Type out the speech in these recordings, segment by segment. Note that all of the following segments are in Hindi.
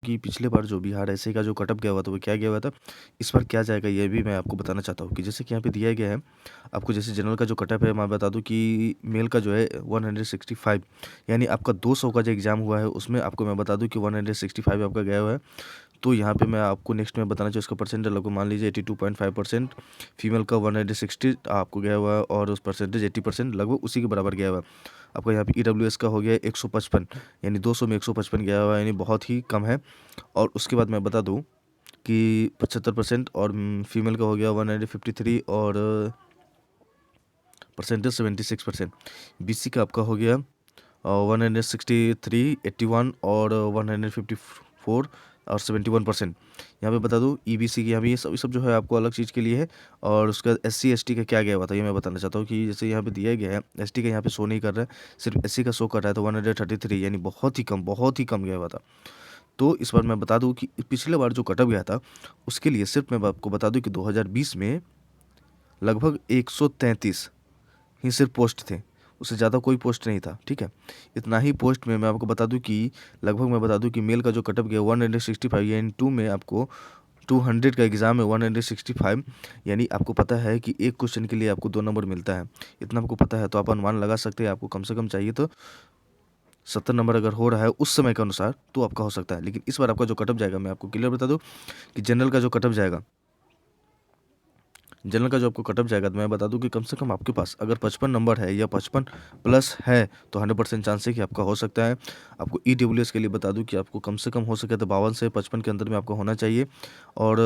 कि पिछले बार जो बिहार एसआई का जो कटअप गया हुआ था वो क्या गया हुआ था, इस बार क्या जाएगा ये भी मैं आपको बताना चाहता हूँ कि जैसे कि यहाँ पे दिया गया है आपको। जैसे जनरल का जो कटअप है मैं बता दूँ कि मेल का जो है 165, यानी आपका 200 का जो एग्ज़ाम हुआ है उसमें आपको मैं बता दूँ कि 165 आपका गया हुआ है। तो यहाँ पे मैं आपको नेक्स्ट में बताना चाहिए उसका परसेंटेज लगभग मान लीजिए 82.5%, फीमेल का 160 आपको गया हुआ है और उस परसेंटेज 80% लगभग उसी के बराबर गया हुआ है। आपका यहाँ पे ईडब्ल्यूएस का हो गया 155, यानी 200 में 155 गया हुआ है, यानी बहुत ही कम है। और उसके बाद मैं बता दूँ कि 75% और फीमेल का हो गया 153 और परसेंटेज 76%। बीसी का आपका हो गया 163, 81 और 154 और 71%। यहाँ पे बता दूँ ईबीसी की यहाँ पे ये सब जो है आपको अलग चीज़ के लिए है। और उसके बाद एससी एसटी का क्या गया हुआ था ये मैं बताना चाहता हूँ कि जैसे यहाँ पे दिया गया है एसटी का यहाँ पे शो नहीं कर रहा है, सिर्फ एससी का शो कर रहा है, तो 133, यानी बहुत ही कम गया हुआ था। तो इस बार मैं बता दूँ कि पिछले बार जो कटअप गया था उसके लिए सिर्फ मैं आपको बता दूँ कि 2020 में लगभग 133 ही सिर्फ पोस्ट थे, उससे ज़्यादा कोई पोस्ट नहीं था। ठीक है, इतना ही पोस्ट में मैं आपको बता दूं कि लगभग मैं बता दूं कि मेल का जो कटअप गया 165, यानी 2 में आपको 200 का एग्ज़ाम है 165, यानी आपको पता है कि एक क्वेश्चन के लिए आपको 2 नंबर मिलता है। इतना आपको पता है तो आप अनुमान लगा सकते हैं आपको कम से कम चाहिए तो 70 नंबर अगर हो रहा है उस समय के अनुसार तो आपका हो सकता है। लेकिन इस बार आपका जो कटअप जाएगा मैं आपको क्लियर बता दूँ कि जनरल का जो कटअप जाएगा, जनरल का जो आपको कटअप जाएगा तो मैं बता दूं कि कम से कम आपके पास अगर 55 नंबर है या 55 प्लस है तो 100% चांस है कि आपका हो सकता है। आपको ईडब्ल्यूएस के लिए बता दूं कि आपको कम से कम हो सके तो 52 से 55 के अंदर में आपको होना चाहिए। और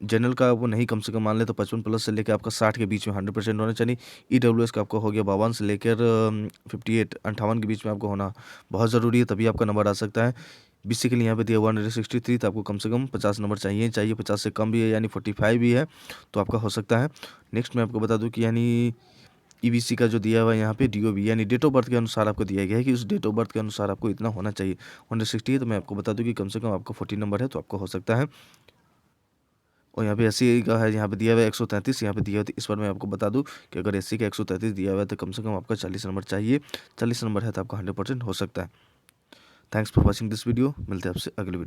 जनरल का वो नहीं, कम से कम मान ले तो 55 प्लस से लेकर आपका 60 के बीच में 100% होना चाहिए। ईडब्ल्यूएस का आपका हो गया 52 से लेकर 58 के बीच में आपको होना बहुत ज़रूरी है, तभी आपका नंबर आ सकता है। बीसी के लिए यहाँ पे दिया 163, तो आपको कम से कम 50 नंबर चाहिए 50 से कम भी है यानी 45 भी है तो आपका हो सकता है। नेक्स्ट मैं आपको बता दूं कि यानी ईबीसी का जो दिया हुआ है यहाँ पे डीओबी यानी डेट ऑफ बर्थ के अनुसार आपको दिया गया है कि उस डेट ऑफ बर्थ के अनुसार आपको इतना होना चाहिए 160 है, तो मैं आपको बता दूं कि कम से कम आपका 40 नंबर है तो आपको हो सकता है। और यहाँ पे एससी का है, यहाँ पे दिया हुआ है 133, यहाँ पे दिया हुआ है। इस बार मैं आपको बता दूं कि अगर एससी का 133 दिया हुआ है तो कम से कम आपका 40 नंबर चाहिए, 40 नंबर है तो आपका 100% हो सकता है। Thanks for watching this video, मिलते हैं आपसे अगले वीडियो।